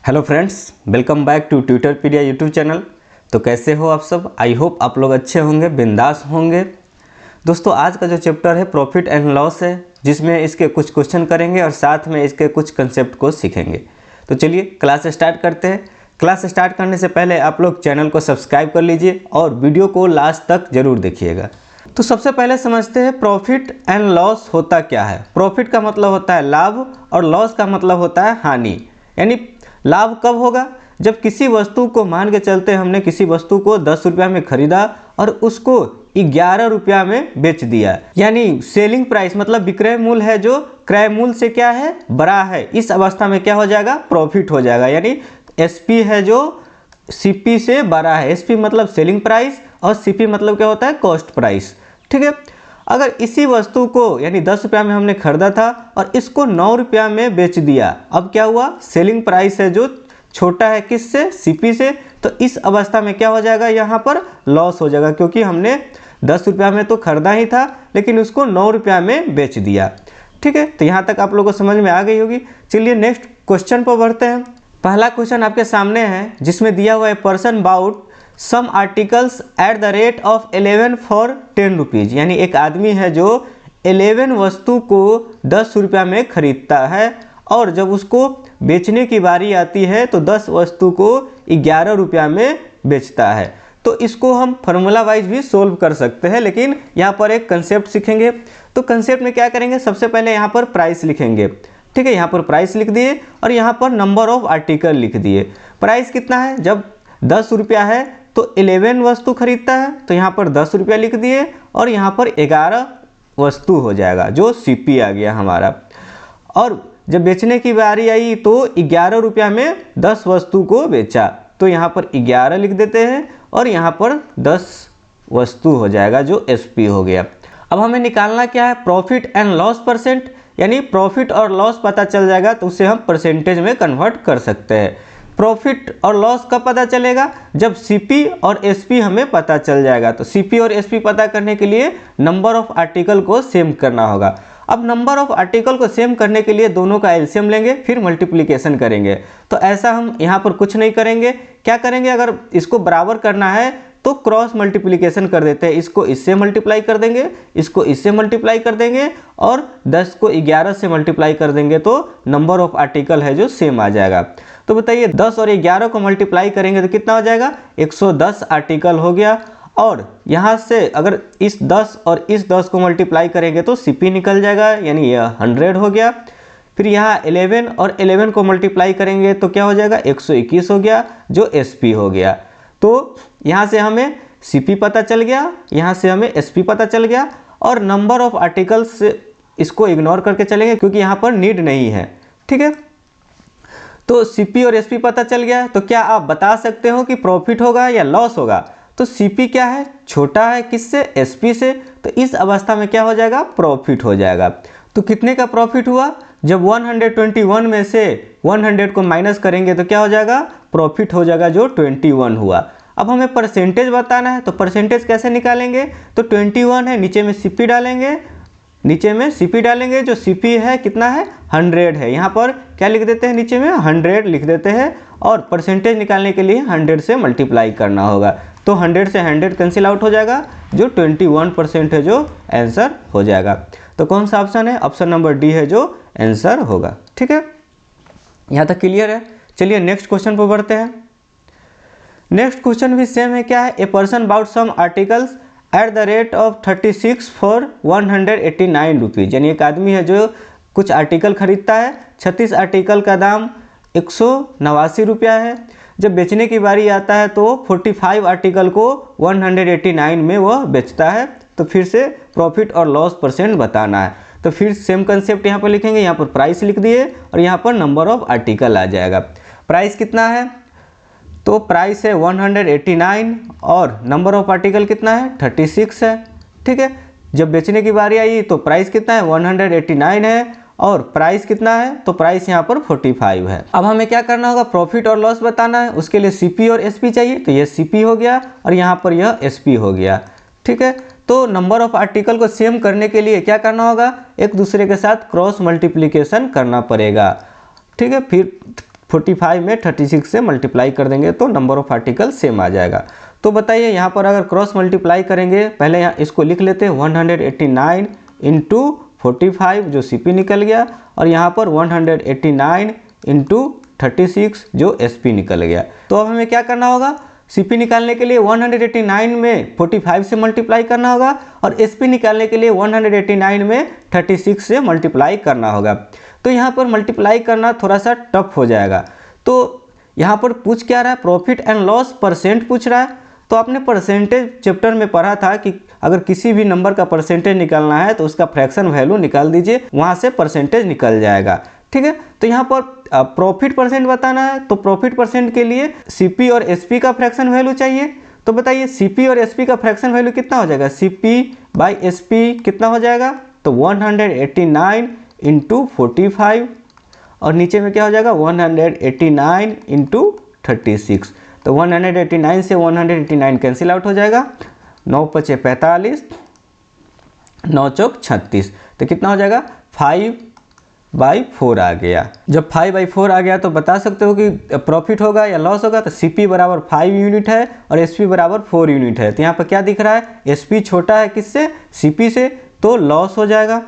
Hello friends, welcome back to Tutorpedia YouTube channel. तो कैसे हो आप सब? आई होप आप लोग अच्छे होंगे, बिंदास होंगे। दोस्तों, आज का जो चैप्टर है प्रॉफिट एंड लॉस है, जिसमें इसके कुछ क्वेश्चन करेंगे और साथ में इसके कुछ कंसेप्ट को सीखेंगे। तो चलिए क्लास स्टार्ट करते हैं। क्लास स्टार्ट करने से पहले आप लोग चैनल को सब्सक्राइब कर लीजिए और वीडियो को लास्ट तक जरूर देखिएगा। तो सबसे पहले समझते हैं प्रॉफिट एंड लॉस होता क्या है। प्रॉफिट का मतलब होता है लाभ और लॉस का मतलब होता है हानि। यानी लाभ कब होगा? जब किसी वस्तु को मान के चलते हमने किसी वस्तु को 10 रुपया में खरीदा और उसको 11 रुपया में बेच दिया, यानी सेलिंग प्राइस मतलब विक्रय मूल्य है जो क्रय मूल्य से क्या है, बड़ा है। इस अवस्था में क्या हो जाएगा? प्रॉफिट हो जाएगा। यानी एसपी है जो सीपी से बड़ा है। एसपी मतलब सेलिंग प्राइस और सीपी मतलब क्या होता है? Cost price. ठीक है। अगर इसी वस्तु को यानी 10 रुपया में हमने खरीदा था और इसको 9 रुपया में बेच दिया, अब क्या हुआ? सेलिंग प्राइस है जो छोटा है किससे? सीपी से। तो इस अवस्था में क्या हो जाएगा? यहाँ पर लॉस हो जाएगा, क्योंकि हमने 10 रुपया में तो खरीदा ही था लेकिन उसको 9 रुपया में बेच दिया। ठीक है। तो यहाँ तक आप लोगों को समझ में आ गई होगी। चलिए नेक्स्ट क्वेश्चन पर बढ़ते हैं। पहला क्वेश्चन आपके सामने है, जिसमें दिया हुआ है person bought some articles at the rate of 11 for 10 rupees. यानी एक आदमी है जो 11 वस्तु को 10 रुपया में खरीदता है और जब उसको बेचने की बारी आती है तो 10 वस्तु को 11 रुपया में बेचता है। तो इसको हम फार्मूला वाइज भी सोल्व कर सकते हैं, लेकिन यहाँ पर एक कंसेप्ट सीखेंगे। तो कंसेप्ट में क्या करेंगे? सबसे पहले यहाँ पर प्राइस लिखेंगे। ठीक है, यहाँ पर प्राइस लिख दिए और यहाँ पर नंबर ऑफ आर्टिकल लिख दिए। प्राइस कितना है? जब 10 रुपया है तो 11 वस्तु खरीदता है, तो यहाँ पर 10 रुपया लिख दिए और यहाँ पर 11 वस्तु हो जाएगा जो सीपी आ गया हमारा। और जब बेचने की बारी आई तो 11 रुपया में 10 वस्तु को बेचा, तो यहाँ पर 11 लिख देते हैं और यहाँ पर 10 वस्तु हो जाएगा जो एसपी हो गया। अब हमें निकालना क्या है? Profit and loss percent. यानी प्रॉफिट और लॉस पता चल जाएगा तो उसे हम परसेंटेज में कन्वर्ट कर सकते हैं। प्रॉफिट और लॉस कब पता चलेगा? जब सीपी और एसपी हमें पता चल जाएगा। तो सीपी और एसपी पता करने के लिए नंबर ऑफ आर्टिकल को सेम करना होगा। अब नंबर ऑफ आर्टिकल को सेम करने के लिए दोनों का एलसीएम लेंगे, फिर मल्टीप्लिकेशन करेंगे। तो ऐसा हम यहाँ पर कुछ नहीं करेंगे। क्या करेंगे? अगर इसको बराबर करना है तो क्रॉस मल्टीप्लिकेशन कर देते हैं। इसको इससे मल्टीप्लाई कर देंगे, इसको इससे मल्टीप्लाई कर देंगे और 10 को 11 से मल्टीप्लाई कर देंगे तो नंबर ऑफ आर्टिकल है जो सेम आ जाएगा। तो बताइए 10 और 11 को मल्टीप्लाई करेंगे तो कितना हो जाएगा? 110 आर्टिकल हो गया। और यहाँ से अगर इस 10 और इस 10 को मल्टीप्लाई करेंगे तो सीपी निकल जाएगा, यानी यह 100 हो गया। फिर यहाँ 11 और 11 को मल्टीप्लाई करेंगे तो क्या हो जाएगा? 121 हो गया जो एसपी हो गया। तो यहाँ से हमें सीपी पता चल गया, यहाँ से हमें एसपी पता चल गया और नंबर ऑफ आर्टिकल्स इसको इग्नोर करके चलेंगे क्योंकि यहाँ पर नीड नहीं है। ठीक है। तो सीपी और एसपी पता चल गया। तो क्या आप बता सकते हो कि प्रॉफिट होगा या लॉस होगा? तो सीपी क्या है? छोटा है किससे? एसपी से। तो इस अवस्था में क्या हो जाएगा? प्रॉफिट हो जाएगा। तो कितने का प्रॉफिट हुआ? जब 121 में से 100 को माइनस करेंगे तो क्या हो जाएगा? प्रॉफिट हो जाएगा जो 21 हुआ। अब हमें परसेंटेज बताना है, तो परसेंटेज कैसे निकालेंगे? तो 21 है, नीचे में सीपी डालेंगे, नीचे में सीपी डालेंगे। जो सीपी है कितना है? 100 है। यहाँ पर क्या लिख देते हैं? नीचे में 100 लिख देते हैं और परसेंटेज निकालने के लिए 100 से मल्टीप्लाई करना होगा। तो 100 से 100 कैंसिल आउट हो जाएगा, जो 21% है जो आंसर हो जाएगा। तो कौन सा ऑप्शन है? ऑप्शन नंबर डी है जो आंसर होगा। ठीक है, यहाँ तक क्लियर है। चलिए नेक्स्ट क्वेश्चन पर बढ़ते हैं। नेक्स्ट क्वेश्चन भी सेम है। क्या है? A person bought some articles at the rate of 36 for 189 rupees. यानी एक आदमी है जो कुछ आर्टिकल खरीदता है। 36 आर्टिकल का दाम 189 रुपया है। जब बेचने की बारी आता है तो 45 आर्टिकल को 189 में वह बेचता है। तो फिर से प्रॉफिट और लॉस परसेंट बताना है। तो फिर सेम कंसेप्ट यहाँ पर लिखेंगे। यहाँ पर प्राइस लिख दिए और यहाँ पर नंबर ऑफ आर्टिकल आ जाएगा। प्राइस कितना है? तो प्राइस है 189 और नंबर ऑफ आर्टिकल कितना है? 36 है। ठीक है। जब बेचने की बारी आई तो प्राइस कितना है? 189 है और प्राइस कितना है? तो प्राइस यहाँ पर 45 है। अब हमें क्या करना होगा? प्रॉफिट और लॉस बताना है। उसके लिए सीपी और एसपी चाहिए, तो ये सीपी हो गया और यहाँ पर यह एसपी हो गया। ठीक है। तो नंबर ऑफ आर्टिकल को सेम करने के लिए क्या करना होगा? एक दूसरे के साथ क्रॉस मल्टीप्लिकेशन करना पड़ेगा। ठीक है। फिर 45 में 36 से मल्टीप्लाई कर देंगे तो नंबर ऑफ आर्टिकल सेम आ जाएगा। तो बताइए यहाँ पर अगर क्रॉस मल्टीप्लाई करेंगे, पहले यहाँ इसको लिख लेते हैं 189 इंटू 45 जो CP निकल गया, और यहाँ पर 189 इंटू 36 जो SP निकल गया। तो अब हमें क्या करना होगा, CP निकालने के लिए 189 में 45 से मल्टीप्लाई करना होगा और SP निकालने के लिए 189 में 36 से मल्टीप्लाई करना होगा। तो यहाँ पर मल्टीप्लाई करना थोड़ा सा टफ हो जाएगा। तो यहाँ पर पूछ क्या रहा है, प्रॉफिट एंड लॉस परसेंट पूछ रहा है। तो आपने परसेंटेज चैप्टर में पढ़ा था कि अगर किसी भी नंबर का परसेंटेज निकालना है तो उसका फ्रैक्शन वैल्यू निकाल दीजिए, वहाँ से परसेंटेज निकल जाएगा। ठीक है, तो यहाँ पर प्रॉफिट परसेंट बताना है, तो प्रॉफिट परसेंट के लिए CP और SP का फ्रैक्शन वैल्यू चाहिए। तो बताइए CP और SP का फ्रैक्शन वैल्यू कितना हो जाएगा, CP बाई SP कितना हो जाएगा, तो 189 इंटू 45 और नीचे में क्या हो जाएगा 189 इंटू 36। तो 189 से 189 कैंसिल आउट हो जाएगा, 9 पचे 45, 9 चौक 36, तो कितना हो जाएगा 5/4 आ गया। जब 5/4 आ गया तो बता सकते हो कि प्रॉफिट होगा या लॉस होगा। तो CP बराबर 5 यूनिट है और SP बराबर 4 यूनिट है। तो यहाँ पर क्या दिख रहा है, SP छोटा है किससे, CP से, तो लॉस हो जाएगा।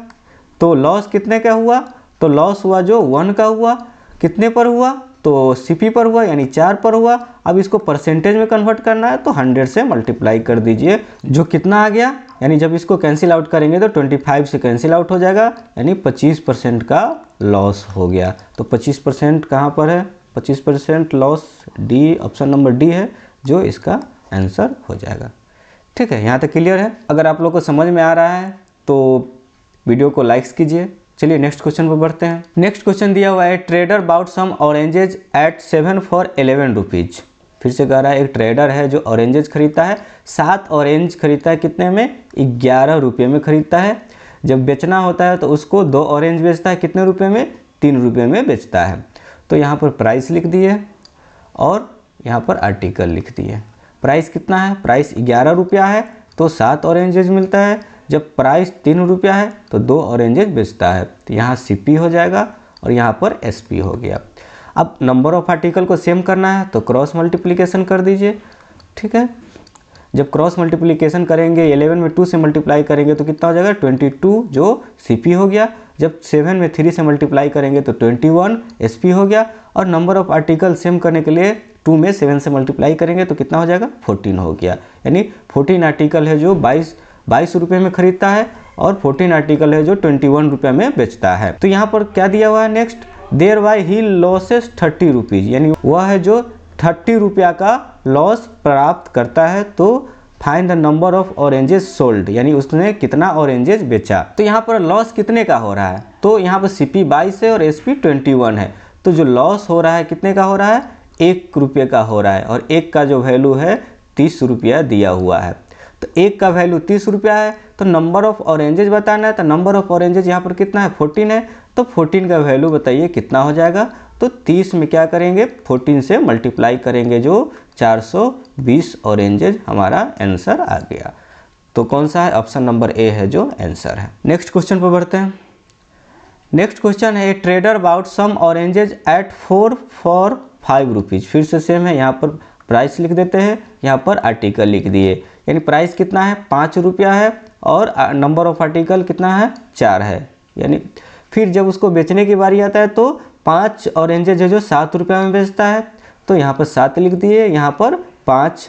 तो लॉस कितने का हुआ, तो लॉस हुआ जो 1 का हुआ, कितने पर हुआ, तो CP पर हुआ यानी 4 पर हुआ। अब इसको परसेंटेज में कन्वर्ट करना है तो 100 से मल्टीप्लाई कर दीजिए, जो कितना आ गया, यानी जब इसको कैंसिल आउट करेंगे तो 25 से कैंसिल आउट हो जाएगा, यानी 25% का लॉस हो गया। तो 25% कहाँ पर है, 25% loss D, option number D है जो इसका आंसर हो जाएगा। ठीक है, यहाँ तक क्लियर है। अगर आप लोग को समझ में आ रहा है तो वीडियो को लाइक्स कीजिए। चलिए नेक्स्ट क्वेश्चन पर बढ़ते हैं। नेक्स्ट क्वेश्चन दिया हुआ है, trader bought some oranges at 7 for 11 rupees. फिर से कह रहा है एक ट्रेडर है जो ऑरेंजेज खरीदता है, 7 ऑरेंज खरीदता है, कितने में, 11 रुपये में खरीदता है। जब बेचना होता है तो उसको 2 ऑरेंज बेचता है, कितने रुपये में, 3 रुपये में बेचता है। तो यहाँ पर प्राइस लिख दिए और यहाँ पर आर्टिकल लिख दिए। प्राइस कितना है, प्राइस 11 रुपया है तो 7 ऑरेंजेज मिलता है। जब प्राइस 3 रुपया है तो 2 ऑरेंजेज बेचता है। तो यहाँ CP हो जाएगा और यहाँ पर SP हो गया। अब नंबर ऑफ आर्टिकल को सेम करना है तो क्रॉस मल्टीप्लिकेशन कर दीजिए। ठीक है, जब क्रॉस मल्टीप्लिकेशन करेंगे 11 में 2 से मल्टीप्लाई करेंगे तो कितना हो जाएगा 22 जो CP हो गया। जब 7 में 3 से मल्टीप्लाई करेंगे तो 21 SP हो गया। और नंबर ऑफ आर्टिकल सेम करने के लिए 2 में 7 से मल्टीप्लाई करेंगे तो कितना हो जाएगा 14 हो गया। यानी 14 आर्टिकल है जो 22 रुपये में खरीदता है और 14 आर्टिकल है जो 21 रुपये में बेचता है। तो यहाँ पर क्या दिया हुआ है next, thereby he loses 30 rupees, यानी वह है जो 30 रुपया का लॉस प्राप्त करता है। तो find the number of oranges sold, यानी उसने कितना ऑरेंजेस बेचा। तो यहाँ पर लॉस कितने का हो रहा है, तो यहाँ पर CP 22 है और SP 21 है। तो जो लॉस हो रहा है कितने का हो रहा है, 1 रुपये का हो रहा है और 1 का जो वैल्यू है 30 रुपया दिया हुआ है। तो 1 का वैल्यू 30 रुपया है। तो नंबर ऑफ ऑरेंजेज बताना है, तो नंबर ऑफ ऑरेंजेज यहाँ पर कितना है 14 है। तो 14 का वैल्यू बताइए कितना हो जाएगा, तो 30 में क्या करेंगे 14 से मल्टीप्लाई करेंगे जो 420 ऑरेंजेज हमारा आंसर आ गया। तो कौन सा है, ऑप्शन नंबर ए है जो आंसर है। नेक्स्ट क्वेश्चन पर बढ़ते हैं। नेक्स्ट क्वेश्चन है, trader bought some oranges at 4 for 5 rupees. फिर से सेम है, यहाँ पर प्राइस लिख देते हैं, यहाँ पर आर्टिकल लिख दिए। यानी प्राइस कितना है 5 रुपया है और नंबर ऑफ आर्टिकल कितना है 4 है। यानी फिर जब उसको बेचने की बारी आता है तो 5 ऑरेंजेज है जो 7 रुपया में बेचता है। तो यहाँ पर 7 लिख दिए, यहाँ पर 5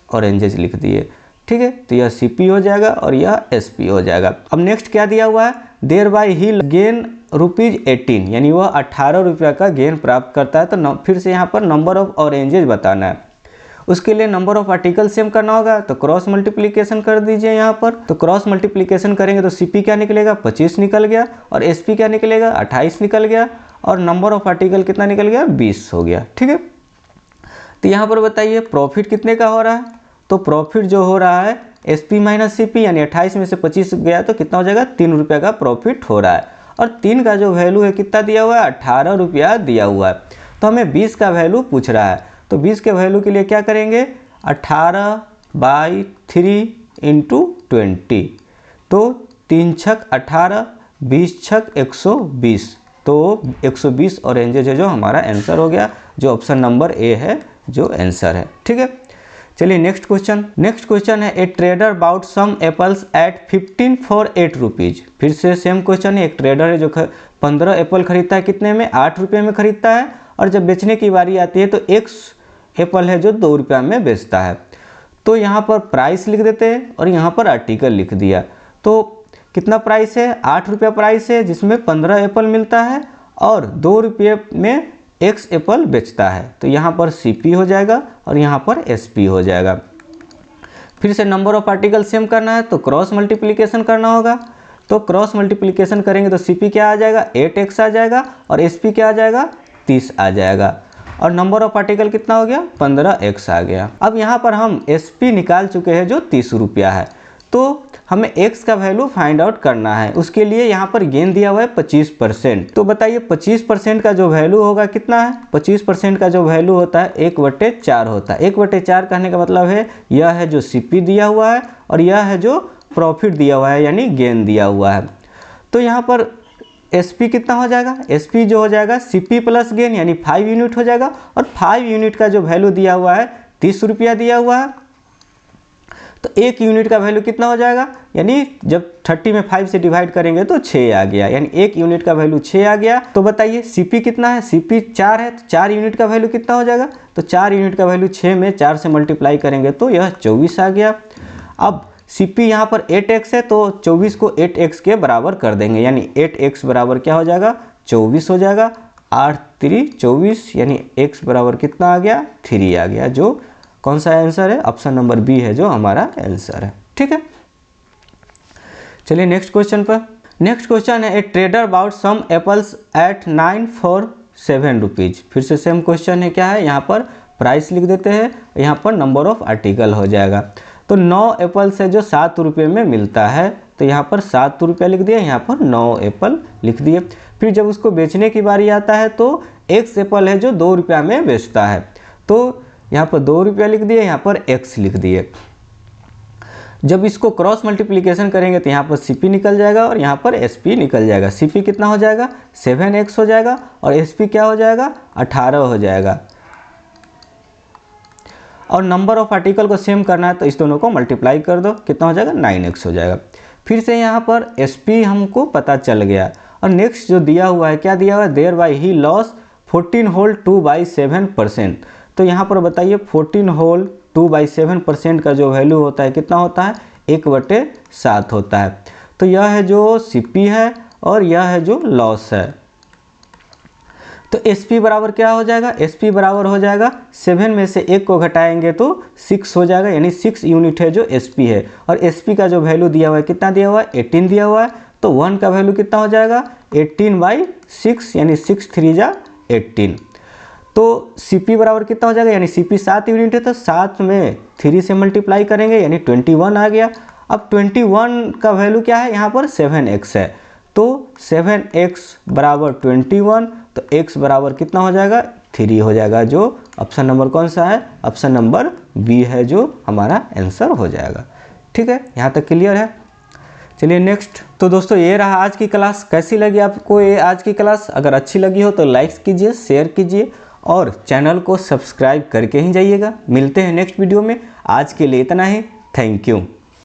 ऑरेंजेज लिख दिए। ठीक है, तो यह CP हो जाएगा और यह SP हो जाएगा। अब नेक्स्ट क्या दिया हुआ है, देयर बाय ही गेन ₹18, यानी वह 18 रुपया का गेन प्राप्त करता है। तो फिर से यहाँ पर नंबर ऑफ ऑरेंजेज बताना है। उसके लिए नंबर ऑफ आर्टिकल सेम करना होगा, तो क्रॉस मल्टीप्लिकेशन कर दीजिए यहाँ पर। तो क्रॉस मल्टीप्लिकेशन करेंगे तो CP क्या निकलेगा 25 निकल गया और SP क्या निकलेगा 28 निकल गया और नंबर ऑफ आर्टिकल कितना निकल गया 20 हो गया। ठीक है, तो यहाँ पर बताइए प्रॉफिट कितने का हो रहा है, तो प्रॉफिट जो हो रहा है SP माइनस CP, यानी 28 में से 25 गया तो कितना हो जाएगा 3 रुपये का प्रॉफिट हो रहा है। और 3 का जो वैल्यू है कितना दिया हुआ है 18 रुपया दिया हुआ है। तो हमें 20 का वैल्यू पूछ रहा है, तो 20 के वैल्यू के लिए क्या करेंगे 18/3 इंटू 20। तो 3 छक 18, 20 छक 120, तो 120 ऑरेंजेज है जो हमारा आंसर हो गया, जो ऑप्शन नंबर ए है जो आंसर है। ठीक है, चलिए नेक्स्ट क्वेश्चन है a trader bought some apples at 15 for 8 rupees. फिर से सेम क्वेश्चन है, एक ट्रेडर है जो 15 एप्पल खरीदता है, कितने में, 8 रुपये में खरीदता है, और जब बेचने की बारी आती है तो एक एप्पल है जो 2 रुपये में बेचता है। तो यहाँ पर प्राइस लिख देते हैं और यहाँ पर आर्टिकल लिख दिया। तो कितना प्राइस है, 8 रुपया प्राइस है, जिसमें 15 एप्पल मिलता है और 2 रुपये में एक्स एप्पल बेचता है। तो यहाँ पर CP हो जाएगा और यहाँ पर SP हो जाएगा। फिर से नंबर ऑफ आर्टिकल सेम करना है तो क्रॉस मल्टीप्लिकेशन करना होगा। तो क्रॉस मल्टीप्लिकेशन करेंगे तो CP क्या आ जाएगा, 8x आ जाएगा, और SP क्या आ जाएगा, 30 आ जाएगा, और नंबर ऑफ आर्टिकल कितना हो गया, 15x आ गया। अब यहाँ पर हम SP निकाल चुके हैं जो 30 रुपया है, तो हमें x का वैल्यू फाइंड आउट करना है। उसके लिए यहाँ पर गेन दिया हुआ है 25%। तो बताइए 25% का जो वैल्यू होगा कितना है, 25% का जो वैल्यू होता है 1/4 होता है। 1/4 कहने का मतलब है यह है जो CP दिया हुआ है और यह है जो प्रॉफिट दिया हुआ है यानी गेन दिया हुआ है। तो यहाँ पर SP कितना हो जाएगा, SP जो हो जाएगा CP प्लस गेन यानी 5 यूनिट हो जाएगा, और 5 यूनिट का जो वैल्यू दिया हुआ है 30 रुपया दिया हुआ है। तो 1 यूनिट का वैल्यू कितना हो जाएगा, यानी जब 30 में 5 से डिवाइड करेंगे तो 6 आ गया, यानी 1 यूनिट का वैल्यू 6 आ गया। तो बताइए CP कितना है, CP 4 है, तो 4 यूनिट का वैल्यू कितना हो जाएगा, तो 4 यूनिट का वैल्यू 6 में 4 से मल्टीप्लाई करेंगे तो यह 24 आ गया। अब CP यहाँ पर 8x है तो 24 को 8x के बराबर कर देंगे, यानी 8x बराबर क्या हो जाएगा, 24 हो जाएगा। 8 3 24 यानी x बराबर कितना आ गया, 3 आ गया, जो कौन सा आंसर है, ऑप्शन नंबर बी है जो हमारा आंसर है। ठीक है, चलिए नेक्स्ट क्वेश्चन पर। नेक्स्ट क्वेश्चन है a trader bought some apples at 9 for 7 rupees. फिर से सेम क्वेश्चन है, क्या है, यहाँ पर प्राइस लिख देते हैं, यहाँ पर नंबर ऑफ आर्टिकल हो जाएगा। तो 9 एप्पल्स है जो 7 रुपये में मिलता है, तो यहाँ पर 7 रुपया लिख दिया, यहाँ पर 9 एप्पल लिख दिए। फिर जब उसको बेचने की बारी आता है तो एक्स एप्पल है जो 2 रुपया में बेचता है, तो यहाँ पर 2 रुपया लिख दिए, यहाँ पर x लिख दिए। जब इसको क्रॉस मल्टीप्लिकेशन करेंगे तो यहाँ पर CP निकल जाएगा और यहाँ पर SP निकल जाएगा। CP कितना हो जाएगा, 7x हो जाएगा, और SP क्या हो जाएगा, 18 हो जाएगा। और नंबर ऑफ आर्टिकल को सेम करना है तो इस दोनों को मल्टीप्लाई कर दो, कितना हो जाएगा, 9x हो जाएगा। फिर से यहाँ पर SP हमको पता चल गया, और नेक्स्ट जो दिया हुआ है, क्या दिया हुआ है, thereby he loss 14 whole 2/7%। तो यहाँ पर बताइए 14 होल 2/7% का जो वैल्यू होता है कितना होता है, 1/7 होता है। तो यह है जो CP है और यह है जो लॉस है। तो SP बराबर क्या हो जाएगा, SP बराबर हो जाएगा 7 में से 1 को घटाएंगे तो 6 हो जाएगा, यानी 6 यूनिट है जो SP है। और SP का जो वैल्यू दिया हुआ है कितना दिया हुआ है, 18 दिया हुआ है। तो 1 का वैल्यू कितना हो जाएगा, 18/6 यानी 6 3 जा 18। तो CP बराबर कितना हो जाएगा, यानी CP 7 यूनिट है तो 7 में 3 से मल्टीप्लाई करेंगे यानी 21 आ गया। अब 21 का वैल्यू क्या है, यहाँ पर 7x है, तो 7x बराबर 21, तो x बराबर कितना हो जाएगा, 3 हो जाएगा, जो ऑप्शन नंबर कौन सा है, ऑप्शन नंबर बी है जो हमारा आंसर हो जाएगा। ठीक है, यहाँ तक क्लियर है। चलिए नेक्स्ट। तो दोस्तों ये रहा आज की क्लास। कैसी लगी आपको ये आज की क्लास, अगर अच्छी लगी हो तो लाइक कीजिए, शेयर कीजिए और चैनल को सब्सक्राइब करके ही जाइएगा। मिलते हैं नेक्स्ट वीडियो में, आज के लिए इतना ही, थैंक यू।